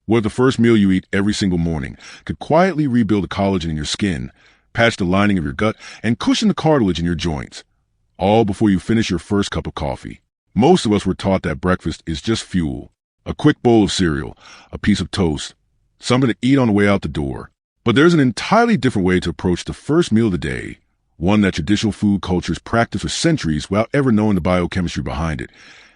What if the first meal you eat every single morning could quietly rebuild the collagen in your skin, patch the lining of your gut, and cushion the cartilage in your joints, all before you finish your first cup of coffee? Most of us were taught that breakfast is just fuel, a quick bowl of cereal, a piece of toast, something to eat on the way out the door. But there's an entirely different way to approach the first meal of the day, one that traditional food cultures practice for centuries without ever knowing the biochemistry behind it,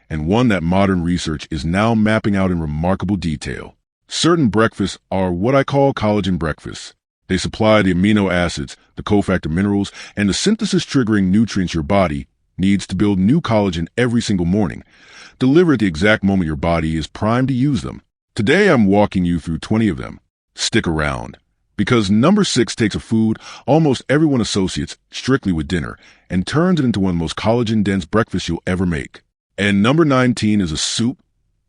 and one that modern research is now mapping out in remarkable detail. Certain breakfasts are what I call collagen breakfasts. They supply the amino acids, the cofactor minerals, and the synthesis-triggering nutrients your body needs to build new collagen every single morning, delivered at the exact moment your body is primed to use them. Today I'm walking you through 20 of them. Stick around, because number 6 takes a food almost everyone associates strictly with dinner and turns it into one of the most collagen-dense breakfasts you'll ever make. And number 19 is a soup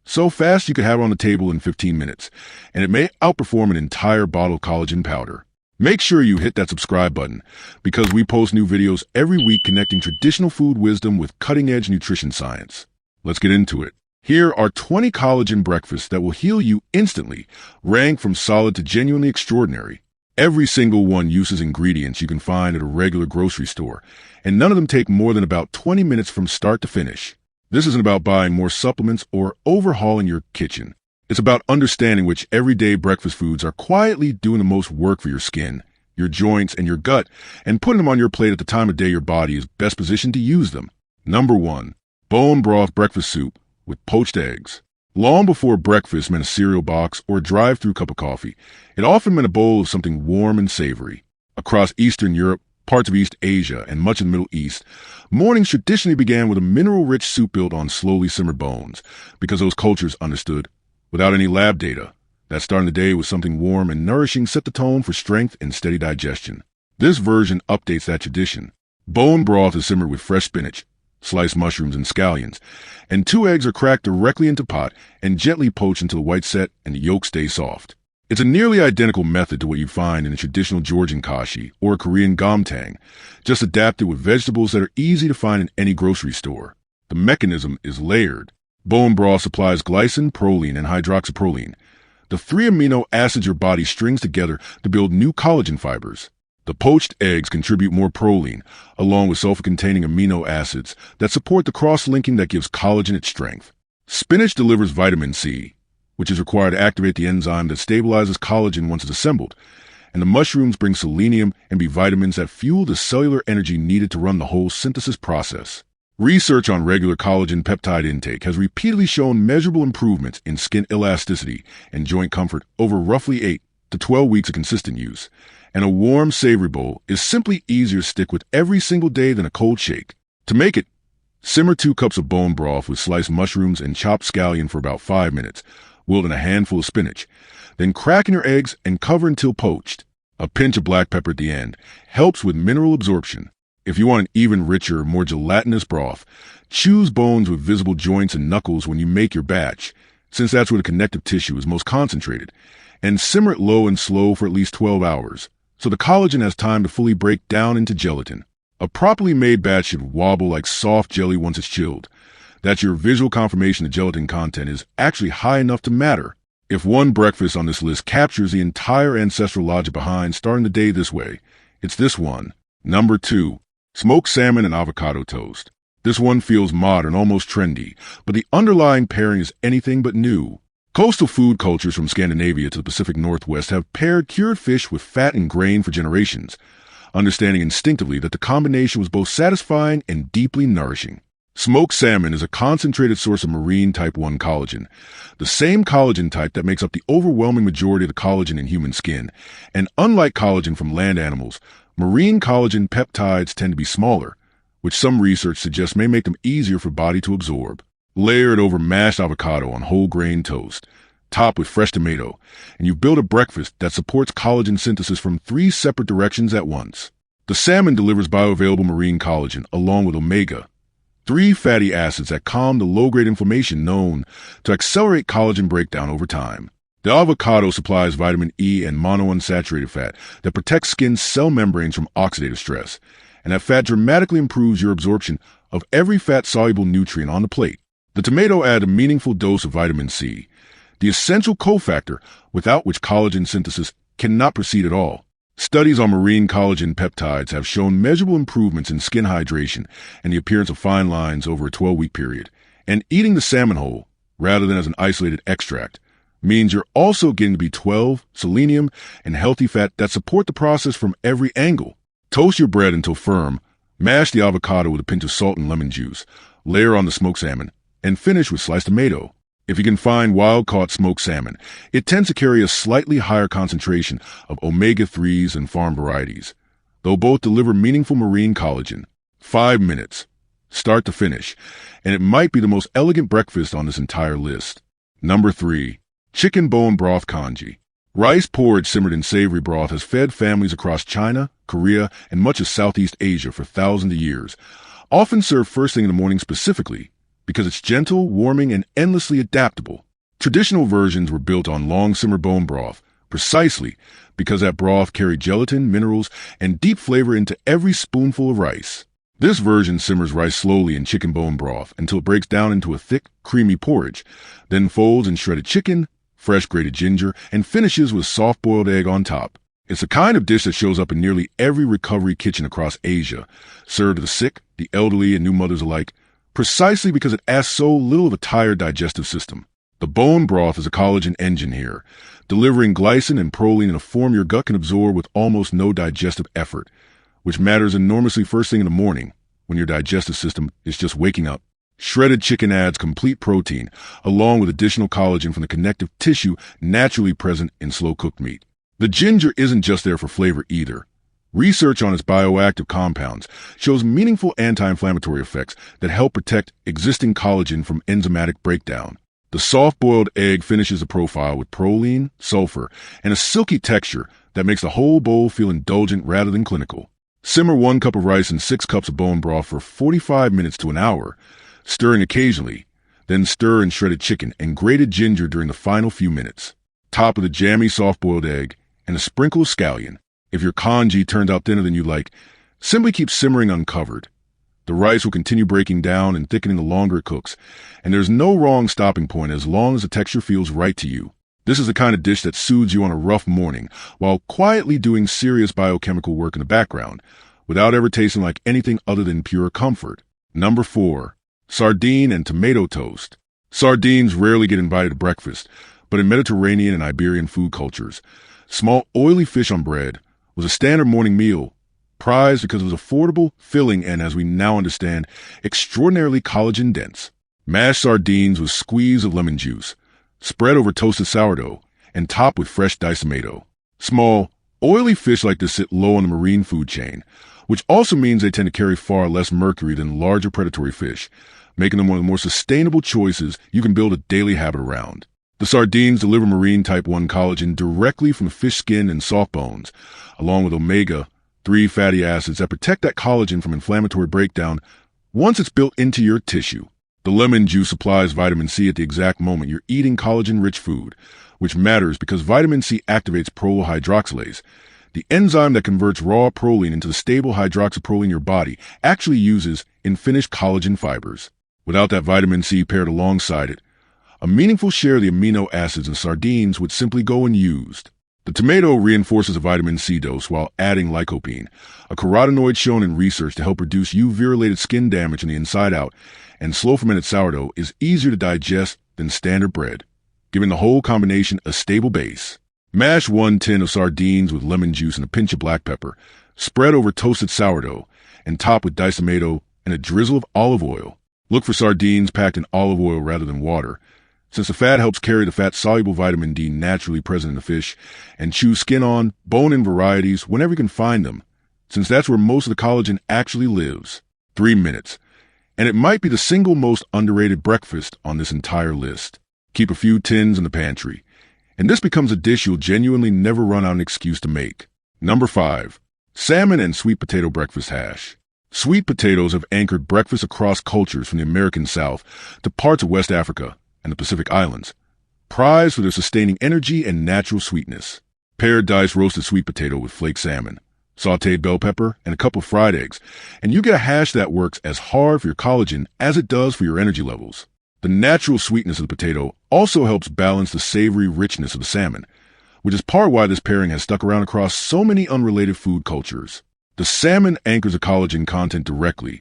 so fast you could have it on the table in 15 minutes, and it may outperform an entire bottle of collagen powder. Make sure you hit that subscribe button, because we post new videos every week connecting traditional food wisdom with cutting-edge nutrition science. Let's get into it. Here are 20 collagen breakfasts that will heal you instantly, rank from solid to genuinely extraordinary. Every single one uses ingredients you can find at a regular grocery store, and none of them take more than about 20 minutes from start to finish. This isn't about buying more supplements or overhauling your kitchen. It's about understanding which everyday breakfast foods are quietly doing the most work for your skin, your joints, and your gut, and putting them on your plate at the time of day your body is best positioned to use them. Number 1. Bone broth breakfast soup with poached eggs. Long before breakfast meant a cereal box or a drive-through cup of coffee, it often meant a bowl of something warm and savory. Across Eastern Europe, parts of East Asia, and much of the Middle East, mornings traditionally began with a mineral-rich soup built on slowly simmered bones, because those cultures understood, without any lab data, that starting the day with something warm and nourishing set the tone for strength and steady digestion. This version updates that tradition. Bone broth is simmered with fresh spinach, sliced mushrooms, and scallions, and 2 eggs are cracked directly into pot and gently poached until the whites set and the yolk stays soft. It's a nearly identical method to what you find in a traditional Georgian kashi or a Korean gomtang, just adapted with vegetables that are easy to find in any grocery store. The mechanism is layered. Bone broth supplies glycine, proline, and hydroxyproline, the 3 amino acids your body strings together to build new collagen fibers. The poached eggs contribute more proline, along with sulfur-containing amino acids that support the cross-linking that gives collagen its strength. Spinach delivers vitamin C, which is required to activate the enzyme that stabilizes collagen once it's assembled, and the mushrooms bring selenium and B vitamins that fuel the cellular energy needed to run the whole synthesis process. Research on regular collagen peptide intake has repeatedly shown measurable improvements in skin elasticity and joint comfort over roughly 8 to 12 weeks of consistent use, and a warm, savory bowl is simply easier to stick with every single day than a cold shake. To make it, simmer 2 cups of bone broth with sliced mushrooms and chopped scallion for about 5 minutes, wilt in a handful of spinach. Then crack in your eggs and cover until poached. A pinch of black pepper at the end helps with mineral absorption. If you want an even richer, more gelatinous broth, choose bones with visible joints and knuckles when you make your batch, since that's where the connective tissue is most concentrated, and simmer it low and slow for at least 12 hours, so the collagen has time to fully break down into gelatin. A properly made batch should wobble like soft jelly once it's chilled. That's your visual confirmation the gelatin content is actually high enough to matter. If one breakfast on this list captures the entire ancestral logic behind starting the day this way, it's this one. Number 2. Smoked salmon and avocado toast. This one feels modern, almost trendy, but the underlying pairing is anything but new. Coastal food cultures from Scandinavia to the Pacific Northwest have paired cured fish with fat and grain for generations, understanding instinctively that the combination was both satisfying and deeply nourishing. Smoked salmon is a concentrated source of marine type 1 collagen, the same collagen type that makes up the overwhelming majority of the collagen in human skin, and unlike collagen from land animals, marine collagen peptides tend to be smaller, which some research suggests may make them easier for body to absorb. Layer it over mashed avocado on whole grain toast, top with fresh tomato, and you've built a breakfast that supports collagen synthesis from 3 separate directions at once. The salmon delivers bioavailable marine collagen along with omega, 3 fatty acids that calm the low-grade inflammation known to accelerate collagen breakdown over time. The avocado supplies vitamin E and monounsaturated fat that protects skin's cell membranes from oxidative stress, and that fat dramatically improves your absorption of every fat-soluble nutrient on the plate. The tomato adds a meaningful dose of vitamin C, the essential cofactor without which collagen synthesis cannot proceed at all. Studies on marine collagen peptides have shown measurable improvements in skin hydration and the appearance of fine lines over a 12-week period. And eating the salmon whole, rather than as an isolated extract, means you're also getting B12, selenium, and healthy fat that support the process from every angle. Toast your bread until firm, mash the avocado with a pinch of salt and lemon juice, layer on the smoked salmon, and finish with sliced tomato. If you can find wild-caught smoked salmon, it tends to carry a slightly higher concentration of omega-3s and farm varieties, though both deliver meaningful marine collagen. 5 minutes, start to finish, and it might be the most elegant breakfast on this entire list. Number 3. Chicken bone broth congee. Rice porridge simmered in savory broth has fed families across China, Korea, and much of Southeast Asia for thousands of years, often served first thing in the morning specifically, because it's gentle, warming, and endlessly adaptable. Traditional versions were built on long simmer bone broth, precisely because that broth carried gelatin, minerals, and deep flavor into every spoonful of rice. This version simmers rice slowly in chicken bone broth until it breaks down into a thick, creamy porridge, then folds in shredded chicken, fresh grated ginger, and finishes with soft-boiled egg on top. It's the kind of dish that shows up in nearly every recovery kitchen across Asia, served to the sick, the elderly, and new mothers alike, precisely because it asks so little of a tired digestive system. The bone broth is a collagen engine here, delivering glycine and proline in a form your gut can absorb with almost no digestive effort, which matters enormously first thing in the morning, when your digestive system is just waking up. Shredded chicken adds complete protein, along with additional collagen from the connective tissue naturally present in slow-cooked meat. The ginger isn't just there for flavor either. Research on its bioactive compounds shows meaningful anti-inflammatory effects that help protect existing collagen from enzymatic breakdown. The soft-boiled egg finishes the profile with proline, sulfur, and a silky texture that makes the whole bowl feel indulgent rather than clinical. Simmer 1 cup of rice and 6 cups of bone broth for 45 minutes to an hour, stirring occasionally, then stir in shredded chicken and grated ginger during the final few minutes. Top with a jammy soft-boiled egg and a sprinkle of scallion. If your congee turns out thinner than you like, simply keep simmering uncovered. The rice will continue breaking down and thickening the longer it cooks, and there's no wrong stopping point as long as the texture feels right to you. This is the kind of dish that soothes you on a rough morning while quietly doing serious biochemical work in the background, without ever tasting like anything other than pure comfort. Number 4. Sardine and tomato toast. Sardines rarely get invited to breakfast, but in Mediterranean and Iberian food cultures, small oily fish on bread was a standard morning meal, prized because it was affordable, filling, and, as we now understand, extraordinarily collagen-dense. Mashed sardines with squeeze of lemon juice, spread over toasted sourdough, and topped with fresh diced tomato. Small, oily fish like this sit low on the marine food chain, which also means they tend to carry far less mercury than larger predatory fish, making them one of the more sustainable choices you can build a daily habit around. The sardines deliver marine type 1 collagen directly from the fish skin and soft bones, along with omega-3 fatty acids that protect that collagen from inflammatory breakdown once it's built into your tissue. The lemon juice supplies vitamin C at the exact moment you're eating collagen-rich food, which matters because vitamin C activates prolyl hydroxylase, the enzyme that converts raw proline into the stable hydroxyproline your body actually uses in finished collagen fibers. Without that vitamin C paired alongside it, a meaningful share of the amino acids in sardines would simply go unused. The tomato reinforces a vitamin C dose while adding lycopene, a carotenoid shown in research to help reduce UV-related skin damage on the inside out, and slow-fermented sourdough is easier to digest than standard bread, giving the whole combination a stable base. Mash 1 tin of sardines with lemon juice and a pinch of black pepper, spread over toasted sourdough, and top with diced tomato and a drizzle of olive oil. Look for sardines packed in olive oil rather than water, since the fat helps carry the fat-soluble vitamin D naturally present in the fish, and choose skin-on, bone-in varieties whenever you can find them, since that's where most of the collagen actually lives. 3 minutes, and it might be the single most underrated breakfast on this entire list. Keep a few tins in the pantry, and this becomes a dish you'll genuinely never run out an excuse to make. Number 5. Salmon and sweet potato breakfast hash. Sweet potatoes have anchored breakfast across cultures from the American South to parts of West Africa and the Pacific Islands, prized for their sustaining energy and natural sweetness. Pair diced roasted sweet potato with flaked salmon, sautéed bell pepper, and a couple of fried eggs, and you get a hash that works as hard for your collagen as it does for your energy levels. The natural sweetness of the potato also helps balance the savory richness of the salmon, which is part why this pairing has stuck around across so many unrelated food cultures. The salmon anchors the collagen content directly,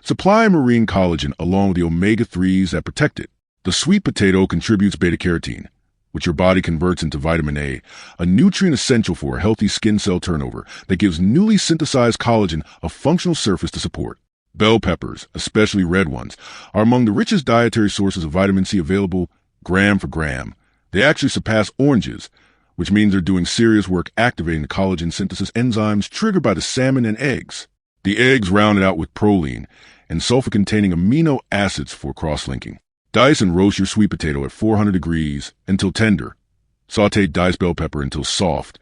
supplying marine collagen along with the omega-3s that protect it. The sweet potato contributes beta-carotene, which your body converts into vitamin a nutrient essential for a healthy skin cell turnover that gives newly synthesized collagen a functional surface to support. Bell peppers, especially red ones, are among the richest dietary sources of vitamin C available gram for gram. They actually surpass oranges, which means they're doing serious work activating the collagen synthesis enzymes triggered by the salmon and eggs. The eggs rounded out with proline and sulfur-containing amino acids for cross-linking. Dice and roast your sweet potato at 400 degrees until tender. Sauté diced bell pepper until soft.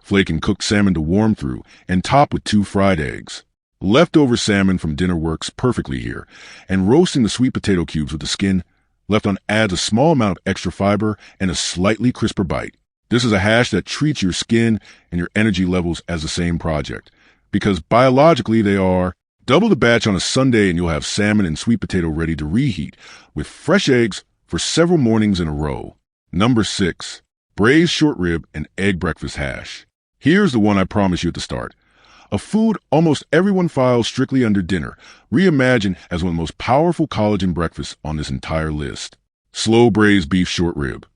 Flake and cooked salmon to warm through, and top with 2 fried eggs. Leftover salmon from dinner works perfectly here, and roasting the sweet potato cubes with the skin left on adds a small amount of extra fiber and a slightly crisper bite. This is a hash that treats your skin and your energy levels as the same project, because biologically they are. Double the batch on a Sunday and you'll have salmon and sweet potato ready to reheat with fresh eggs for several mornings in a row. Number 6. Braised short rib and egg breakfast hash. Here's the one I promised you at the start. A food almost everyone files strictly under dinner, reimagined as one of the most powerful collagen breakfasts on this entire list. Slow braised beef short rib.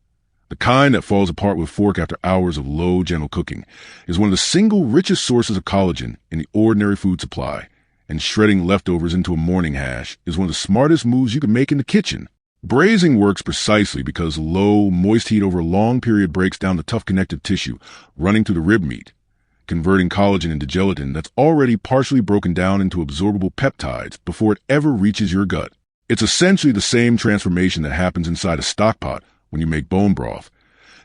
The kind that falls apart with a fork after hours of low, gentle cooking, is one of the single richest sources of collagen in the ordinary food supply. And shredding leftovers into a morning hash is one of the smartest moves you can make in the kitchen. Braising works precisely because low, moist heat over a long period breaks down the tough connective tissue running through the rib meat, converting collagen into gelatin that's already partially broken down into absorbable peptides before it ever reaches your gut. It's essentially the same transformation that happens inside a stock pot when you make bone broth,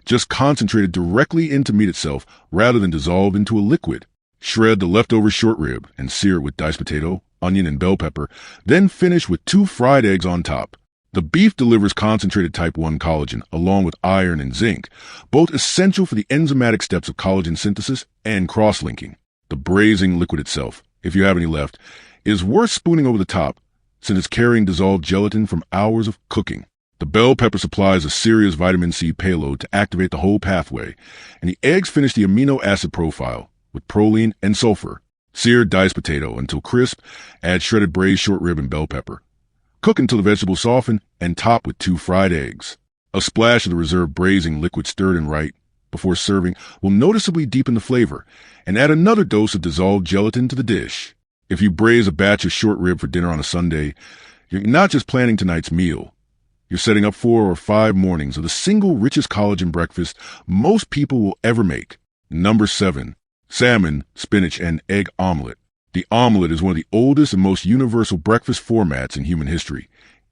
just concentrated directly into meat itself rather than dissolved into a liquid. Shred the leftover short rib and sear it with diced potato, onion, and bell pepper, then finish with 2 fried eggs on top. The beef delivers concentrated type 1 collagen along with iron and zinc, both essential for the enzymatic steps of collagen synthesis and cross-linking. The braising liquid itself, if you have any left, is worth spooning over the top since it's carrying dissolved gelatin from hours of cooking. The bell pepper supplies a serious vitamin C payload to activate the whole pathway, and the eggs finish the amino acid profile with proline and sulfur. Sear diced potato until crisp, add shredded braised short rib and bell pepper. Cook until the vegetables soften, and top with 2 fried eggs. A splash of the reserved braising liquid stirred in right before serving will noticeably deepen the flavor, and add another dose of dissolved gelatin to the dish. If you braise a batch of short rib for dinner on a Sunday, you're not just planning tonight's meal. You're setting up 4 or 5 mornings of the single richest collagen breakfast most people will ever make. Number 7. Salmon, spinach, and egg omelette. The omelette is one of the oldest and most universal breakfast formats in human history,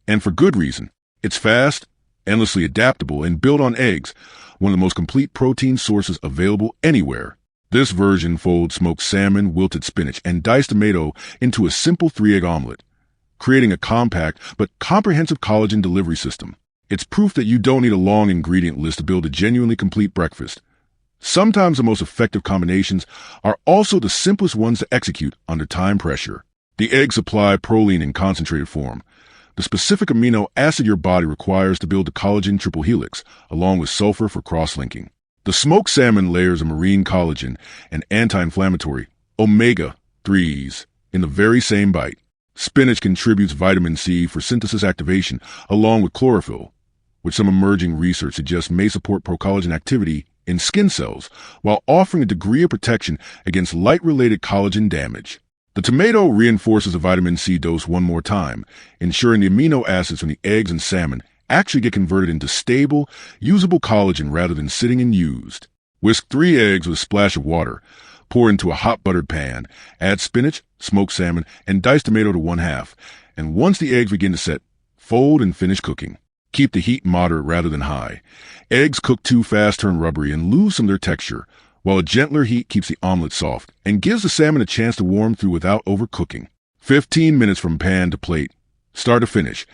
and for good reason. It's fast, endlessly adaptable, and built on eggs, one of the most complete protein sources available anywhere. This version folds smoked salmon, wilted spinach, and diced tomato into a simple 3-egg omelette, creating a compact but comprehensive collagen delivery system. It's proof that you don't need a long ingredient list to build a genuinely complete breakfast. Sometimes the most effective combinations are also the simplest ones to execute under time pressure. The eggs supply proline in concentrated form, the specific amino acid your body requires to build the collagen triple helix, along with sulfur for cross-linking. The smoked salmon layers of marine collagen and anti-inflammatory omega-3s in the very same bite. Spinach contributes vitamin C for synthesis activation, along with chlorophyll, which some emerging research suggests may support pro-collagen activity in skin cells, while offering a degree of protection against light-related collagen damage. The tomato reinforces the vitamin C dose one more time, ensuring the amino acids from the eggs and salmon actually get converted into stable, usable collagen rather than sitting unused. Whisk 3 eggs with a splash of water. Pour into a hot buttered pan. Add spinach, smoked salmon, and diced tomato to 1/2. And once the eggs begin to set, fold and finish cooking. Keep the heat moderate rather than high. Eggs cooked too fast turn rubbery and lose some of their texture, while a gentler heat keeps the omelet soft and gives the salmon a chance to warm through without overcooking. 15 minutes from pan to plate, start to finish,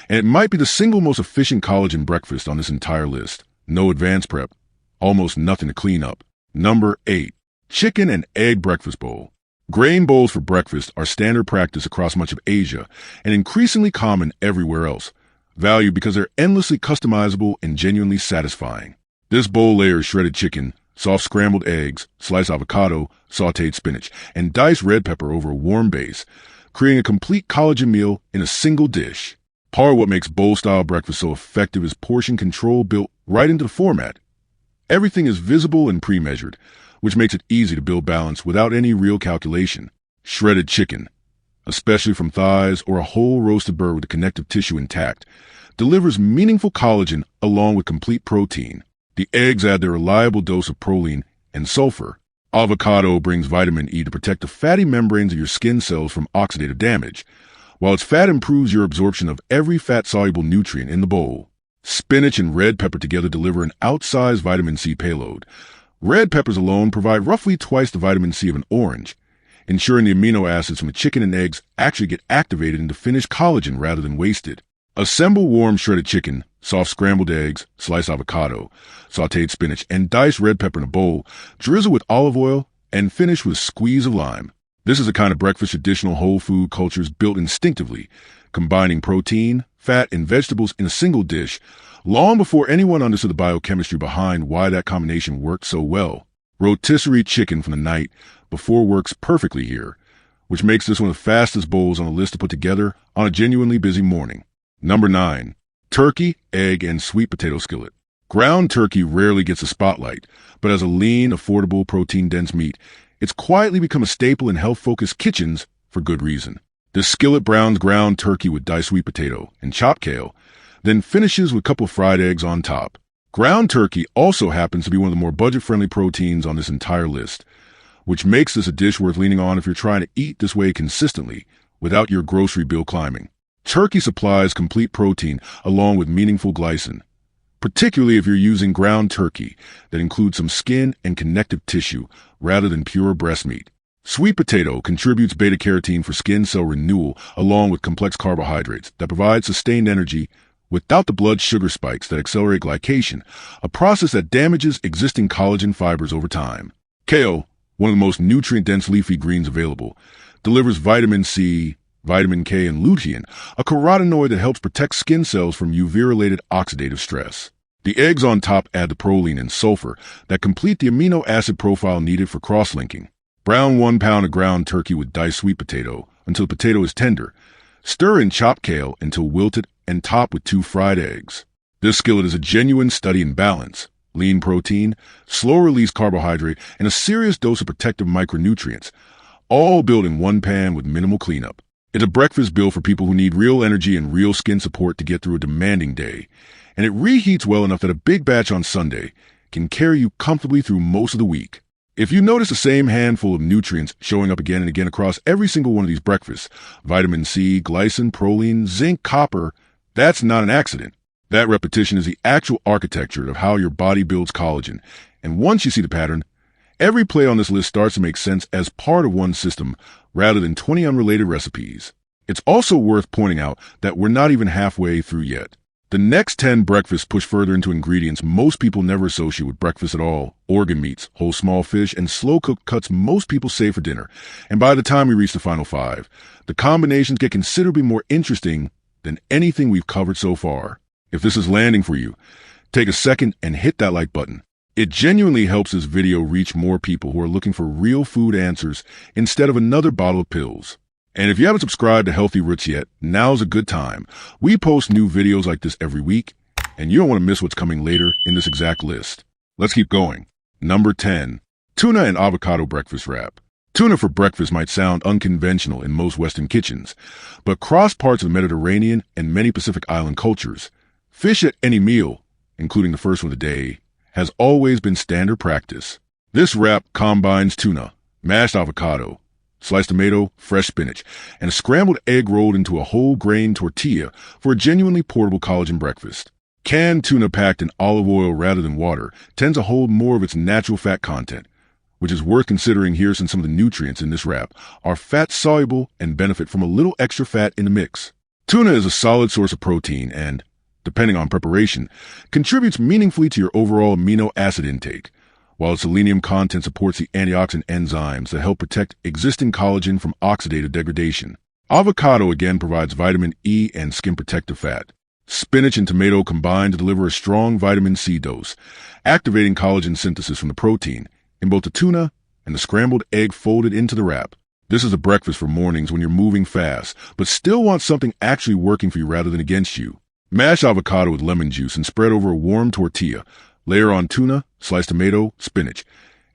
and it might be the single most efficient collagen breakfast on this entire list. No advanced prep, almost nothing to clean up. Number 8. Chicken and egg breakfast bowl. Grain bowls for breakfast are standard practice across much of Asia and increasingly common everywhere else. value because they're endlessly customizable and genuinely satisfying. This bowl layers shredded chicken, soft scrambled eggs, sliced avocado, sautéed spinach, and diced red pepper over a warm base, creating a complete collagen meal in a single dish. Part of what makes bowl-style breakfast so effective is portion control built right into the format. Everything is visible and pre-measured, which makes it easy to build balance without any real calculation. Shredded chicken, especially from thighs or a whole roasted bird with the connective tissue intact, delivers meaningful collagen along with complete protein. The eggs add their reliable dose of proline and sulfur. Avocado brings vitamin E to protect the fatty membranes of your skin cells from oxidative damage, while its fat improves your absorption of every fat-soluble nutrient in the bowl. Spinach and red pepper together deliver an outsized vitamin C payload. Red peppers alone provide roughly twice the vitamin C of an orange, ensuring the amino acids from the chicken and eggs actually get activated into finished collagen rather than wasted. Assemble warm shredded chicken, soft scrambled eggs, sliced avocado, sautéed spinach, and diced red pepper in a bowl, drizzle with olive oil, and finish with a squeeze of lime. This is the kind of breakfast traditional whole food cultures built instinctively, combining protein, fat, and vegetables in a single dish, long before anyone understood the biochemistry behind why that combination worked so well. Rotisserie chicken from the night before works perfectly here, which makes this one of the fastest bowls on the list to put together on a genuinely busy morning. Number 9. Turkey, egg, and sweet potato skillet. Ground turkey rarely gets a spotlight, but as a lean, affordable, protein-dense meat, it's quietly become a staple in health-focused kitchens for good reason. This skillet browns ground turkey with diced sweet potato and chopped kale, then finishes with a couple of fried eggs on top. Ground turkey also happens to be one of the more budget-friendly proteins on this entire list, which makes this a dish worth leaning on if you're trying to eat this way consistently without your grocery bill climbing. Turkey supplies complete protein along with meaningful glycine, particularly if you're using ground turkey that includes some skin and connective tissue rather than pure breast meat. Sweet potato contributes beta-carotene for skin cell renewal along with complex carbohydrates that provide sustained energy without the blood sugar spikes that accelerate glycation, a process that damages existing collagen fibers over time. Kale, one of the most nutrient-dense leafy greens available, delivers vitamin C, vitamin K, and lutein, a carotenoid that helps protect skin cells from UV-related oxidative stress. The eggs on top add the proline and sulfur that complete the amino acid profile needed for cross-linking. Brown 1 pound of ground turkey with diced sweet potato until the potato is tender. Stir in chopped kale until wilted and top with 2 fried eggs. This skillet is a genuine study in balance. Lean protein, slow-release carbohydrate, and a serious dose of protective micronutrients, all built in one pan with minimal cleanup. It's a breakfast built for people who need real energy and real skin support to get through a demanding day, and it reheats well enough that a big batch on Sunday can carry you comfortably through most of the week. If you notice the same handful of nutrients showing up again and again across every single one of these breakfasts, vitamin C, glycine, proline, zinc, copper, that's not an accident. That repetition is the actual architecture of how your body builds collagen, and once you see the pattern, every play on this list starts to make sense as part of one system rather than 20 unrelated recipes. It's also worth pointing out that we're not even halfway through yet. The next 10 breakfasts push further into ingredients most people never associate with breakfast at all: organ meats, whole small fish, and slow-cooked cuts most people save for dinner. And by the time we reach the final 5, the combinations get considerably more interesting than anything we've covered so far. If this is landing for you, take a second and hit that like button. It genuinely helps this video reach more people who are looking for real food answers instead of another bottle of pills. And if you haven't subscribed to Healthy Roots yet, now's a good time. We post new videos like this every week, and you don't want to miss what's coming later in this exact list. Let's keep going. Number 10. Tuna and avocado breakfast wrap. Tuna for breakfast might sound unconventional in most Western kitchens, but across parts of the Mediterranean and many Pacific Island cultures, fish at any meal, including the first one of the day, has always been standard practice. This wrap combines tuna, mashed avocado, sliced tomato, fresh spinach, and a scrambled egg rolled into a whole grain tortilla for a genuinely portable collagen breakfast. Canned tuna packed in olive oil rather than water tends to hold more of its natural fat content, which is worth considering here since some of the nutrients in this wrap are fat-soluble and benefit from a little extra fat in the mix. Tuna is a solid source of protein and, depending on preparation, contributes meaningfully to your overall amino acid intake, while its selenium content supports the antioxidant enzymes that help protect existing collagen from oxidative degradation. Avocado again provides vitamin E and skin protective fat. Spinach and tomato combine to deliver a strong vitamin C dose, activating collagen synthesis from the protein in both the tuna and the scrambled egg folded into the wrap. This is a breakfast for mornings when you're moving fast, but still want something actually working for you rather than against you. Mash avocado with lemon juice and spread over a warm tortilla. Layer on tuna, sliced tomato, spinach,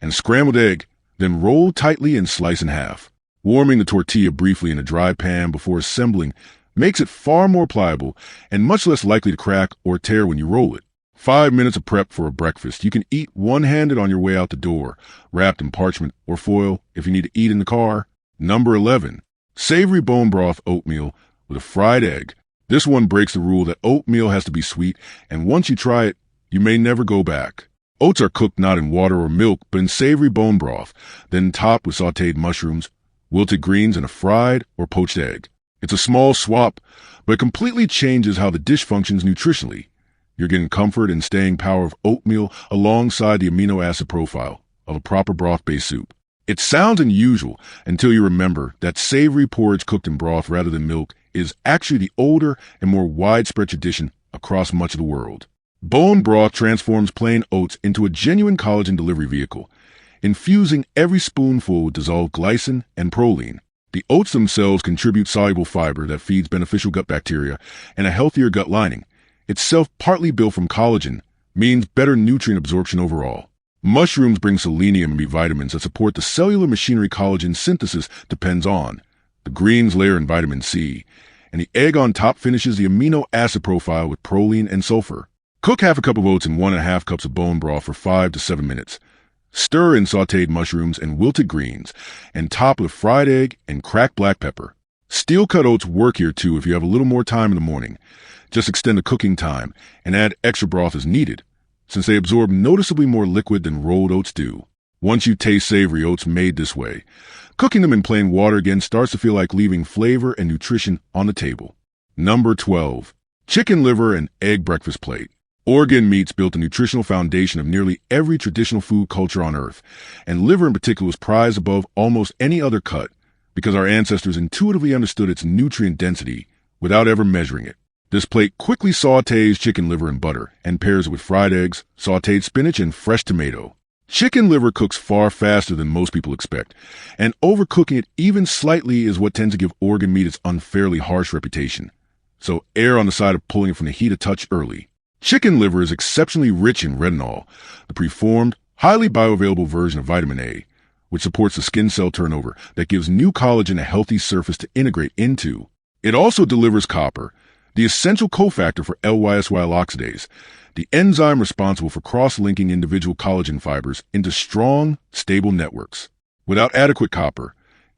and scrambled egg, then roll tightly and slice in half. Warming the tortilla briefly in a dry pan before assembling makes it far more pliable and much less likely to crack or tear when you roll it. 5 minutes of prep for a breakfast you can eat one-handed on your way out the door, wrapped in parchment or foil if you need to eat in the car. Number 11. Savory bone broth oatmeal with a fried egg. This one breaks the rule that oatmeal has to be sweet, and once you try it, you may never go back. Oats are cooked not in water or milk, but in savory bone broth, then topped with sautéed mushrooms, wilted greens, and a fried or poached egg. It's a small swap, but it completely changes how the dish functions nutritionally. You're getting comfort and staying power of oatmeal alongside the amino acid profile of a proper broth-based soup. It sounds unusual until you remember that savory porridge cooked in broth rather than milk is actually the older and more widespread tradition across much of the world. Bone broth transforms plain oats into a genuine collagen delivery vehicle, infusing every spoonful with dissolved glycine and proline. The oats themselves contribute soluble fiber that feeds beneficial gut bacteria and a healthier gut lining. Itself partly built from collagen, means better nutrient absorption overall. Mushrooms bring selenium and B vitamins that support the cellular machinery collagen synthesis depends on. The greens layer in vitamin C, and the egg on top finishes the amino acid profile with proline and sulfur. Cook half a cup of oats in 1.5 cups of bone broth for 5 to 7 minutes. Stir in sautéed mushrooms and wilted greens, and top with fried egg and cracked black pepper. Steel-cut oats work here too if you have a little more time in the morning. Just extend the cooking time and add extra broth as needed, since they absorb noticeably more liquid than rolled oats do. Once you taste savory oats made this way, cooking them in plain water again starts to feel like leaving flavor and nutrition on the table. Number 12. Chicken liver and egg breakfast plate. Organ meats built the nutritional foundation of nearly every traditional food culture on Earth, and liver in particular was prized above almost any other cut because our ancestors intuitively understood its nutrient density without ever measuring it. This plate quickly sautés chicken liver in butter and pairs it with fried eggs, sautéed spinach, and fresh tomato. Chicken liver cooks far faster than most people expect, and overcooking it even slightly is what tends to give organ meat its unfairly harsh reputation. So err on the side of pulling it from the heat a touch early. Chicken liver is exceptionally rich in renewal, the preformed, highly bioavailable version of vitamin A, which supports the skin cell turnover that gives new collagen a healthy surface to integrate into. It also delivers copper, the essential cofactor for lysyl oxidase, the enzyme responsible for cross-linking individual collagen fibers into strong, stable networks. Without adequate copper,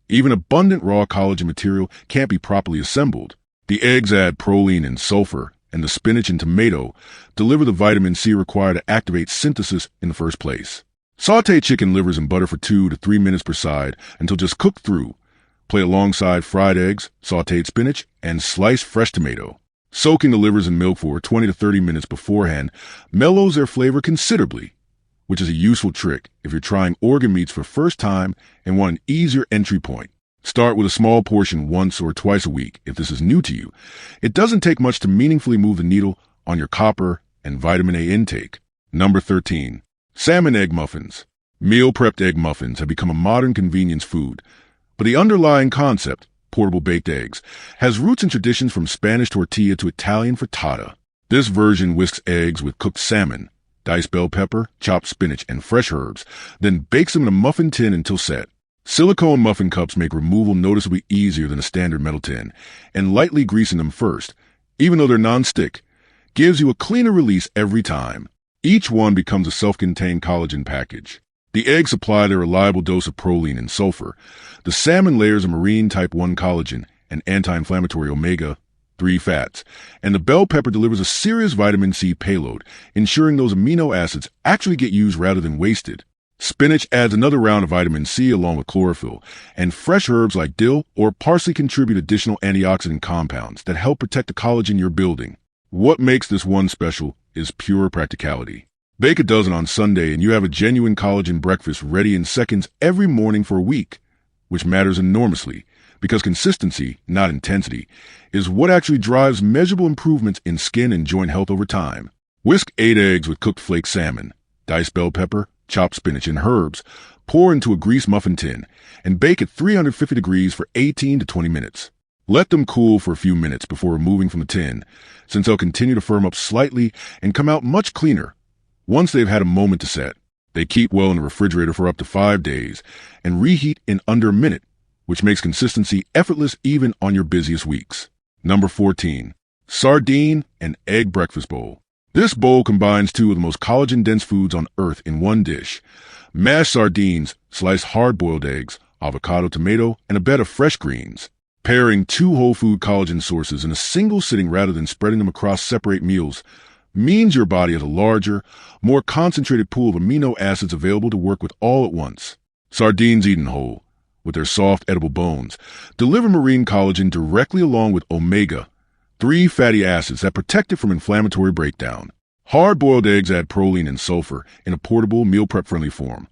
even abundant raw collagen material can't be properly assembled. The eggs add proline and sulfur, and the spinach and tomato deliver the vitamin C required to activate synthesis in the first place. Sauté chicken livers in butter for 2 to 3 minutes per side until just cooked through. Play alongside fried eggs, sautéed spinach, and sliced fresh tomato. Soaking the livers in milk for 20 to 30 minutes beforehand mellows their flavor considerably, which is a useful trick if you're trying organ meats for the first time and want an easier entry point. Start with a small portion once or twice a week if this is new to you. It doesn't take much to meaningfully move the needle on your copper and vitamin A intake. Number 13. Salmon egg muffins. Meal-prepped egg muffins have become a modern convenience food, but the underlying concept, portable baked eggs, has roots and traditions from Spanish tortilla to Italian frittata. This version whisks eggs with cooked salmon, diced bell pepper, chopped spinach, and fresh herbs, then bakes them in a muffin tin until set. Silicone muffin cups make removal noticeably easier than a standard metal tin, and lightly greasing them first, even though they're non-stick, gives you a cleaner release every time. Each one becomes a self-contained collagen package. The eggs supply their reliable dose of proline and sulfur. The salmon layers a marine type 1 collagen and anti-inflammatory omega-3 fats, and the bell pepper delivers a serious vitamin C payload, ensuring those amino acids actually get used rather than wasted. Spinach adds another round of vitamin C along with chlorophyll, and fresh herbs like dill or parsley contribute additional antioxidant compounds that help protect the collagen you're building. What makes this one special is pure practicality. Bake a dozen on Sunday and you have a genuine collagen breakfast ready in seconds every morning for a week, which matters enormously because consistency, not intensity, is what actually drives measurable improvements in skin and joint health over time. Whisk 8 eggs with cooked flake salmon, diced bell pepper, chopped spinach, and herbs. Pour into a greased muffin tin and bake at 350 degrees for 18 to 20 minutes. Let them cool for a few minutes before removing from the tin, since they'll continue to firm up slightly and come out much cleaner once they've had a moment to set. They keep well in the refrigerator for up to 5 days and reheat in under a minute, which makes consistency effortless even on your busiest weeks. Number 14. Sardine and Egg Breakfast Bowl. This bowl combines two of the most collagen-dense foods on earth in one dish. Mashed sardines, sliced hard-boiled eggs, avocado, tomato, and a bed of fresh greens. Pairing two whole food collagen sources in a single sitting rather than spreading them across separate meals means your body has a larger, more concentrated pool of amino acids available to work with all at once. Sardines eaten whole, with their soft, edible bones, deliver marine collagen directly along with omega-3 fatty acids that protect it from inflammatory breakdown. Hard-boiled eggs add proline and sulfur in a portable, meal prep-friendly form,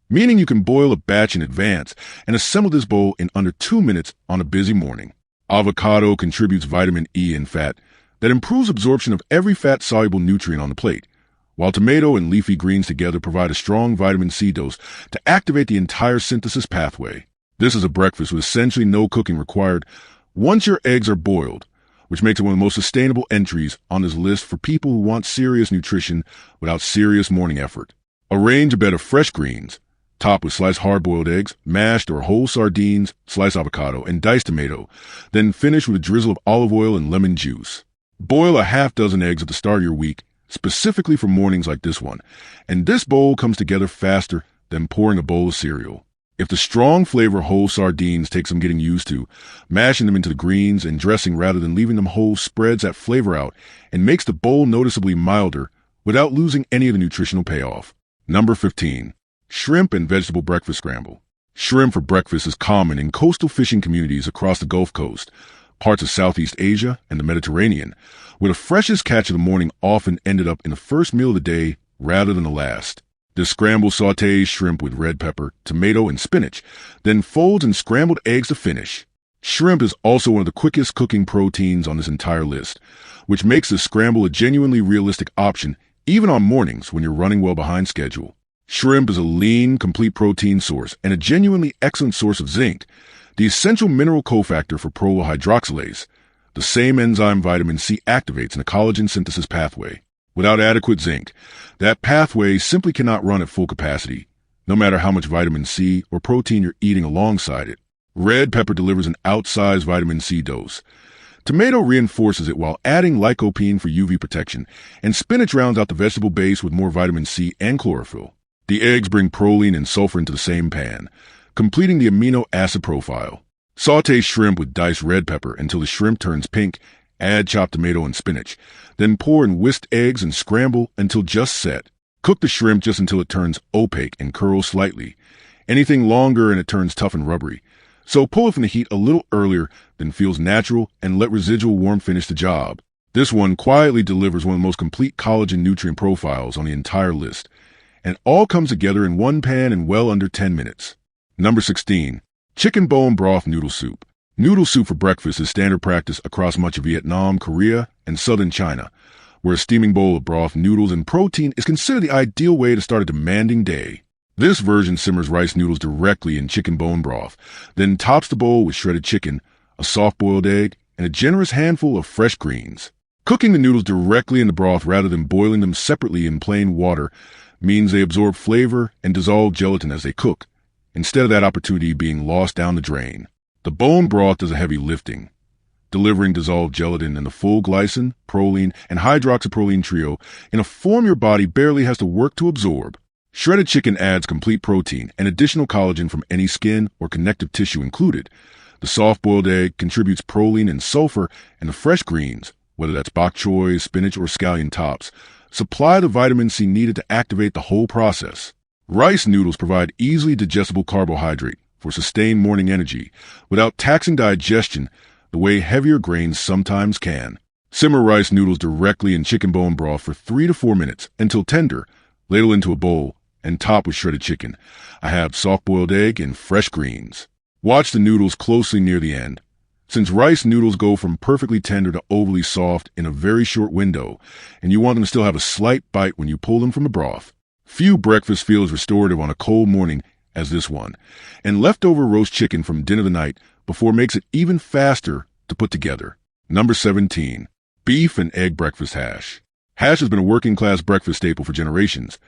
meaning you can boil a batch in advance and assemble this bowl in under 2 minutes on a busy morning. Avocado contributes vitamin E and fat that improves absorption of every fat-soluble nutrient on the plate, while tomato and leafy greens together provide a strong vitamin C dose to activate the entire synthesis pathway. This is a breakfast with essentially no cooking required once your eggs are boiled, which makes it one of the most sustainable entries on this list for people who want serious nutrition without serious morning effort. Arrange a bed of fresh greens, top with sliced hard-boiled eggs, mashed or whole sardines, sliced avocado, and diced tomato, then finish with a drizzle of olive oil and lemon juice. Boil a half-dozen eggs at the start of your week, specifically for mornings like this one, and this bowl comes together faster than pouring a bowl of cereal. If the strong flavor of whole sardines takes some getting used to, mashing them into the greens and dressing rather than leaving them whole spreads that flavor out and makes the bowl noticeably milder without losing any of the nutritional payoff. Number 15. Shrimp and Vegetable Breakfast Scramble. Shrimp for breakfast is common in coastal fishing communities across the Gulf Coast, parts of Southeast Asia, and the Mediterranean, where the freshest catch of the morning often ended up in the first meal of the day rather than the last. This scramble sautés shrimp with red pepper, tomato, and spinach, then folds in scrambled eggs to finish. Shrimp is also one of the quickest cooking proteins on this entire list, which makes this scramble a genuinely realistic option even on mornings when you're running well behind schedule. Shrimp is a lean, complete protein source and a genuinely excellent source of zinc, the essential mineral cofactor for prolyl hydroxylase, the same enzyme vitamin C activates in the collagen synthesis pathway. Without adequate zinc, that pathway simply cannot run at full capacity, no matter how much vitamin C or protein you're eating alongside it. Red pepper delivers an outsized vitamin C dose. Tomato reinforces it while adding lycopene for UV protection, and spinach rounds out the vegetable base with more vitamin C and chlorophyll. The eggs bring proline and sulfur into the same pan, completing the amino acid profile. Sauté shrimp with diced red pepper until the shrimp turns pink. Add chopped tomato and spinach. Then pour in whisked eggs and scramble until just set. Cook the shrimp just until it turns opaque and curls slightly. Anything longer and it turns tough and rubbery. So pull it from the heat a little earlier than feels natural and let residual warmth finish the job. This one quietly delivers one of the most complete collagen nutrient profiles on the entire list. And all comes together in one pan in well under 10 minutes. Number 16. Chicken bone broth noodle soup. Noodle soup for breakfast is standard practice across much of Vietnam, Korea, and southern China, where a steaming bowl of broth, noodles, and protein is considered the ideal way to start a demanding day. This version simmers rice noodles directly in chicken bone broth, then tops the bowl with shredded chicken, a soft-boiled egg, and a generous handful of fresh greens. Cooking the noodles directly in the broth rather than boiling them separately in plain water means they absorb flavor and dissolve gelatin as they cook, instead of that opportunity being lost down the drain. The bone broth does a heavy lifting, delivering dissolved gelatin and the full glycine, proline, and hydroxyproline trio in a form your body barely has to work to absorb. Shredded chicken adds complete protein and additional collagen from any skin or connective tissue included. The soft-boiled egg contributes proline and sulfur, and the fresh greens, whether that's bok choy, spinach, or scallion tops, supply the vitamin C needed to activate the whole process. Rice noodles provide easily digestible carbohydrate for sustained morning energy without taxing digestion the way heavier grains sometimes can. Simmer rice noodles directly in chicken bone broth for 3 to 4 minutes until tender. Ladle into a bowl and top with shredded chicken. I have soft-boiled egg and fresh greens. Watch the noodles closely near the end. Since rice noodles go from perfectly tender to overly soft in a very short window, and you want them to still have a slight bite when you pull them from the broth. Few breakfast feel as restorative on a cold morning as this one, and leftover roast chicken from dinner the night before makes it even faster to put together. Number 17. Beef and egg breakfast hash. Hash has been a working-class breakfast staple for generations,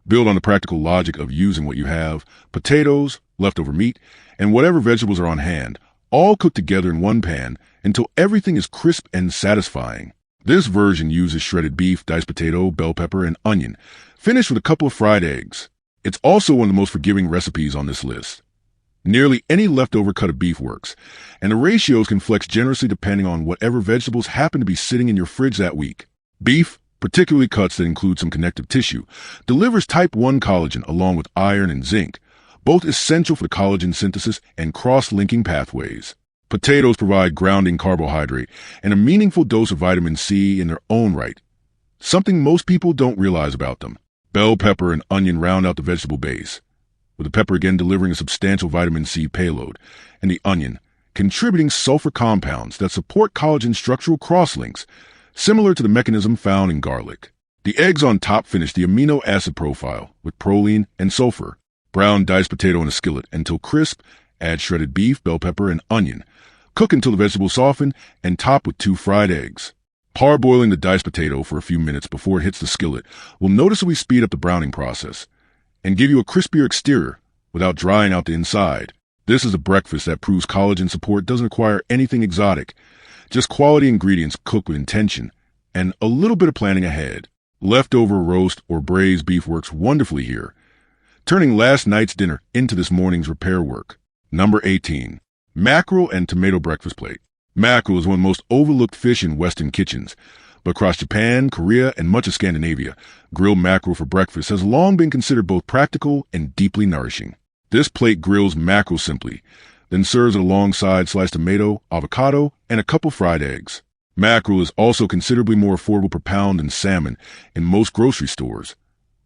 built on the practical logic of using what you have, potatoes, leftover meat, and whatever vegetables are on hand, all cooked together in one pan until everything is crisp and satisfying. This version uses shredded beef, diced potato, bell pepper, and onion, finished with a couple of fried eggs. It's also one of the most forgiving recipes on this list. Nearly any leftover cut of beef works, and the ratios can flex generously depending on whatever vegetables happen to be sitting in your fridge that week. Beef, particularly cuts that include some connective tissue, delivers type 1 collagen along with iron and zinc, both essential for the collagen synthesis and cross-linking pathways. Potatoes provide grounding carbohydrate and a meaningful dose of vitamin C in their own right, something most people don't realize about them. Bell pepper and onion round out the vegetable base, with the pepper again delivering a substantial vitamin C payload, and the onion contributing sulfur compounds that support collagen structural crosslinks, similar to the mechanism found in garlic. The eggs on top finish the amino acid profile with proline and sulfur. Brown diced potato in a skillet until crisp, add shredded beef, bell pepper, and onion. Cook until the vegetables soften, and top with 2 fried eggs. Parboiling the diced potato for a few minutes before it hits the skillet will noticeably speed up the browning process and give you a crispier exterior without drying out the inside. This is a breakfast that proves collagen support doesn't require anything exotic, just quality ingredients cooked with intention and a little bit of planning ahead. Leftover roast or braised beef works wonderfully here, turning last night's dinner into this morning's repair work. Number 18. Mackerel and tomato breakfast plate. Mackerel is one of the most overlooked fish in Western kitchens, but across Japan, Korea, and much of Scandinavia, grilled mackerel for breakfast has long been considered both practical and deeply nourishing. This plate grills mackerel simply, then serves it alongside sliced tomato, avocado, and a couple fried eggs. Mackerel is also considerably more affordable per pound than salmon in most grocery stores,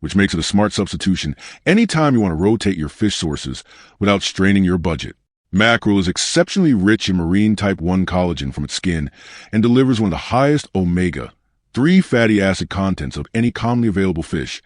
which makes it a smart substitution anytime you want to rotate your fish sources without straining your budget. Mackerel is exceptionally rich in marine type 1 collagen from its skin and delivers one of the highest omega-3 fatty acid contents of any commonly available fish,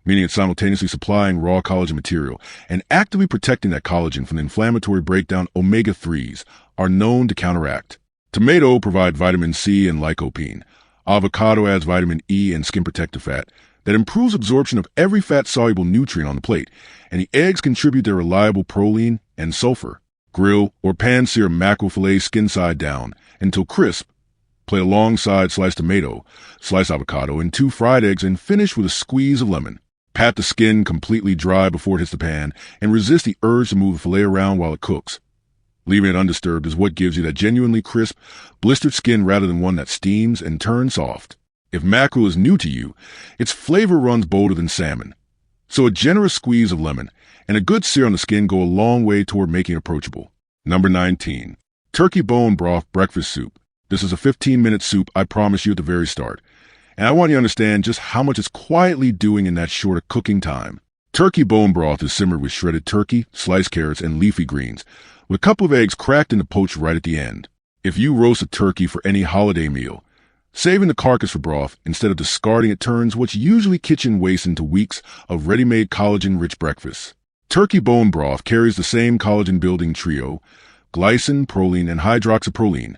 meaning it's simultaneously supplying raw collagen material and actively protecting that collagen from the inflammatory breakdown omega-3s are known to counteract. Tomato provide vitamin C and lycopene. Avocado adds vitamin E and skin protective fat that improves absorption of every fat-soluble nutrient on the plate, and the eggs contribute their reliable proline and sulfur. Grill or pan-sear mackerel fillet skin side down until crisp. Plate alongside sliced tomato, sliced avocado, and 2 fried eggs and finish with a squeeze of lemon. Pat the skin completely dry before it hits the pan and resist the urge to move the fillet around while it cooks. Leaving it undisturbed is what gives you that genuinely crisp, blistered skin rather than one that steams and turns soft. If mackerel is new to you, its flavor runs bolder than salmon, so a generous squeeze of lemon and a good sear on the skin go a long way toward making it approachable. Number 19. Turkey bone broth breakfast soup. This is a 15-minute soup I promised you at the very start, and I want you to understand just how much it's quietly doing in that shorter cooking time. Turkey bone broth is simmered with shredded turkey, sliced carrots, and leafy greens, with a couple of eggs cracked into poached right at the end. If you roast a turkey for any holiday meal, saving the carcass for broth instead of discarding it turns what's usually kitchen waste into weeks of ready-made collagen-rich breakfasts. Turkey bone broth carries the same collagen-building trio, glycine, proline, and hydroxyproline,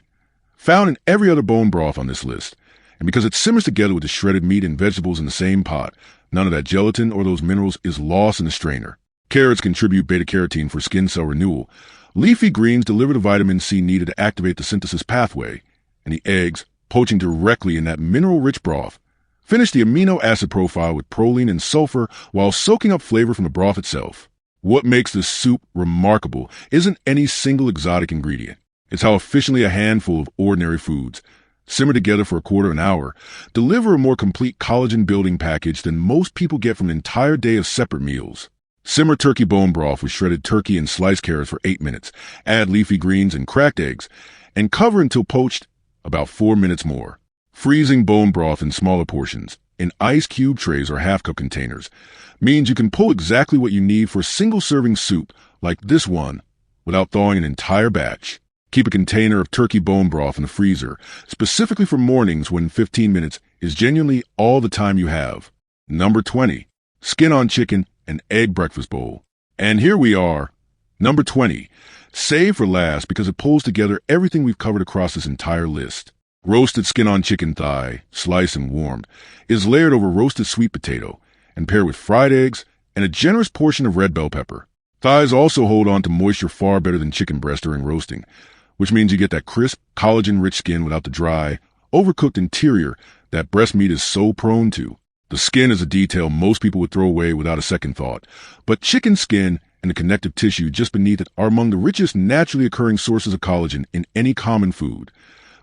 found in every other bone broth on this list, and because it simmers together with the shredded meat and vegetables in the same pot, none of that gelatin or those minerals is lost in the strainer. Carrots contribute beta-carotene for skin cell renewal, leafy greens deliver the vitamin C needed to activate the synthesis pathway, and the eggs, poaching directly in that mineral-rich broth, finish the amino acid profile with proline and sulfur while soaking up flavor from the broth itself. What makes this soup remarkable isn't any single exotic ingredient. It's how efficiently a handful of ordinary foods, simmer together for a quarter of an hour, deliver a more complete collagen-building package than most people get from an entire day of separate meals. Simmer turkey bone broth with shredded turkey and sliced carrots for 8 minutes, add leafy greens and cracked eggs, and cover until poached about 4 minutes more. Freezing bone broth in smaller portions, in ice cube trays or half-cup containers, means you can pull exactly what you need for a single-serving soup like this one without thawing an entire batch. Keep a container of turkey bone broth in the freezer, specifically for mornings when 15 minutes is genuinely all the time you have. Number 20. Skin-on chicken and egg breakfast bowl. And here we are. Number 20. Save for last because it pulls together everything we've covered across this entire list. Roasted skin-on chicken thigh, sliced and warmed, is layered over roasted sweet potato and paired with fried eggs and a generous portion of red bell pepper. Thighs also hold on to moisture far better than chicken breast during roasting, which means you get that crisp, collagen-rich skin without the dry, overcooked interior that breast meat is so prone to. The skin is a detail most people would throw away without a second thought, but chicken skin and the connective tissue just beneath it are among the richest naturally occurring sources of collagen in any common food.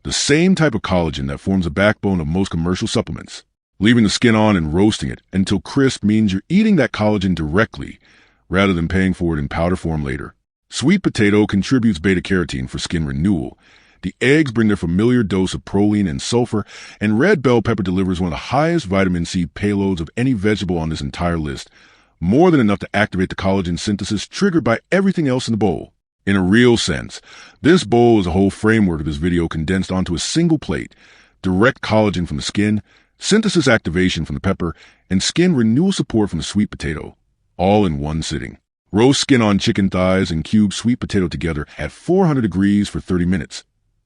The same type of collagen that forms the backbone of most commercial supplements. Leaving the skin on and roasting it until crisp means you're eating that collagen directly, rather than paying for it in powder form later. Sweet potato contributes beta-carotene for skin renewal. The eggs bring their familiar dose of proline and sulfur, and red bell pepper delivers one of the highest vitamin C payloads of any vegetable on this entire list, more than enough to activate the collagen synthesis triggered by everything else in the bowl. In a real sense, this bowl is a whole framework of this video condensed onto a single plate. Direct collagen from the skin, synthesis activation from the pepper, and skin renewal support from the sweet potato, all in one sitting. Roast skin-on chicken thighs and cube sweet potato together at 400 degrees for 30 minutes.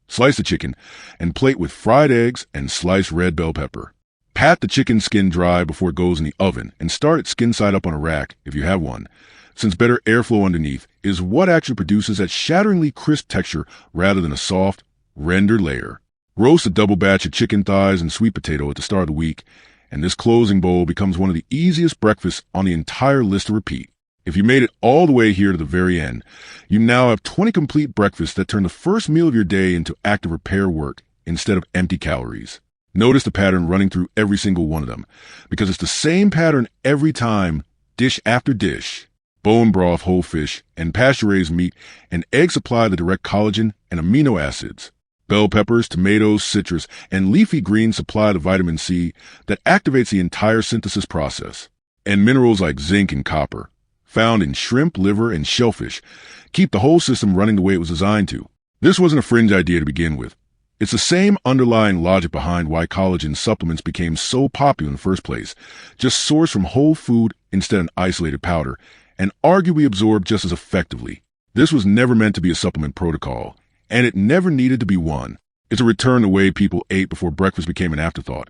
Slice the chicken and plate with fried eggs and sliced red bell pepper. Pat the chicken skin dry before it goes in the oven and start it skin side up on a rack if you have one, since better airflow underneath is what actually produces that shatteringly crisp texture rather than a soft, rendered layer. Roast a double batch of chicken thighs and sweet potato at the start of the week, and this closing bowl becomes one of the easiest breakfasts on the entire list to repeat. If you made it all the way here to the very end, you now have 20 complete breakfasts that turn the first meal of your day into active repair work instead of empty calories. Notice the pattern running through every single one of them, because it's the same pattern every time, dish after dish. Bone broth, whole fish, and pasture-raised meat and eggs supply the direct collagen and amino acids. Bell peppers, tomatoes, citrus, and leafy greens supply the vitamin C that activates the entire synthesis process. And minerals like zinc and copper, found in shrimp, liver, and shellfish, keep the whole system running the way it was designed to. This wasn't a fringe idea to begin with. It's the same underlying logic behind why collagen supplements became so popular in the first place, just sourced from whole food instead of an isolated powder, and arguably absorbed just as effectively. This was never meant to be a supplement protocol, and it never needed to be one. It's a return to the way people ate before breakfast became an afterthought.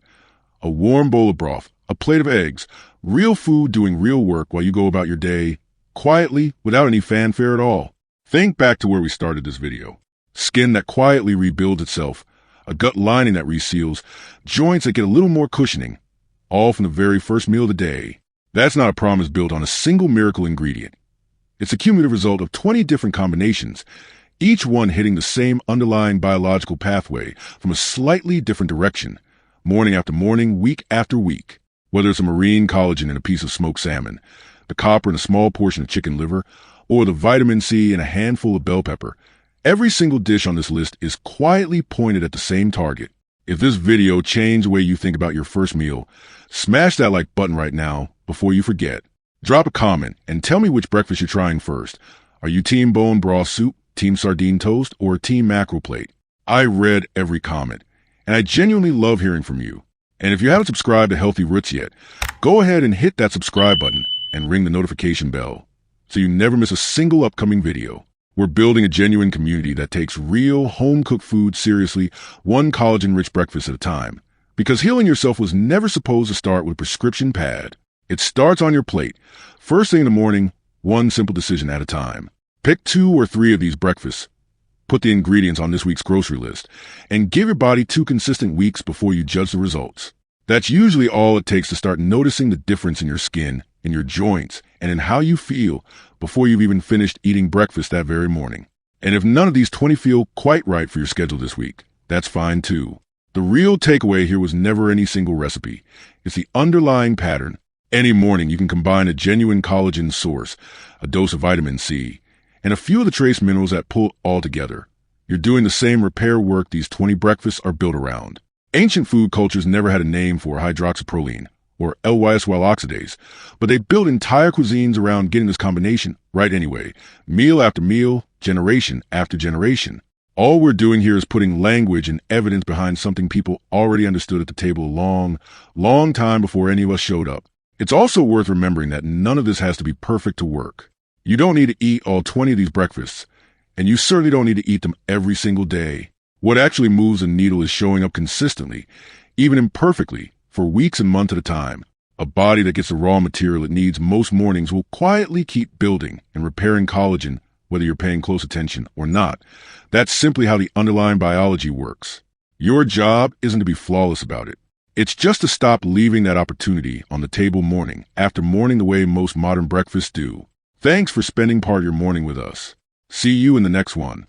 A warm bowl of broth, a plate of eggs, real food doing real work while you go about your day, quietly, without any fanfare at all. Think back to where we started this video. Skin that quietly rebuilds itself, a gut lining that reseals, joints that get a little more cushioning, all from the very first meal of the day. That's not a promise built on a single miracle ingredient. It's a cumulative result of 20 different combinations, each one hitting the same underlying biological pathway from a slightly different direction, morning after morning, week after week. Whether it's a marine collagen in a piece of smoked salmon, the copper in a small portion of chicken liver, or the vitamin C in a handful of bell pepper, every single dish on this list is quietly pointed at the same target. If this video changed the way you think about your first meal, smash that like button right now before you forget. Drop a comment and tell me which breakfast you're trying first. Are you team bone broth soup, team sardine toast, or team mackerel plate? I read every comment, and I genuinely love hearing from you. And if you haven't subscribed to Healthy Roots yet, go ahead and hit that subscribe button and ring the notification bell so you never miss a single upcoming video. We're building a genuine community that takes real home-cooked food seriously, one collagen-rich breakfast at a time. Because healing yourself was never supposed to start with a prescription pad. It starts on your plate, first thing in the morning, one simple decision at a time. Pick 2 or 3 of these breakfasts. Put the ingredients on this week's grocery list, and give your body 2 consistent weeks before you judge the results. That's usually all it takes to start noticing the difference in your skin, in your joints, and in how you feel before you've even finished eating breakfast that very morning. And if none of these 20 feel quite right for your schedule this week, that's fine too. The real takeaway here was never any single recipe. It's the underlying pattern. Any morning you can combine a genuine collagen source, a dose of vitamin C, and a few of the trace minerals that pull it all together. You're doing the same repair work these 20 breakfasts are built around. Ancient food cultures never had a name for hydroxyproline, or Lys-well oxidase, but they built entire cuisines around getting this combination right anyway, meal after meal, generation after generation. All we're doing here is putting language and evidence behind something people already understood at the table a long time before any of us showed up. It's also worth remembering that none of this has to be perfect to work. You don't need to eat all 20 of these breakfasts, and you certainly don't need to eat them every single day. What actually moves the needle is showing up consistently, even imperfectly, for weeks and months at a time. A body that gets the raw material it needs most mornings will quietly keep building and repairing collagen, whether you're paying close attention or not. That's simply how the underlying biology works. Your job isn't to be flawless about it. It's just to stop leaving that opportunity on the table morning after morning the way most modern breakfasts do. Thanks for spending part of your morning with us. See you in the next one.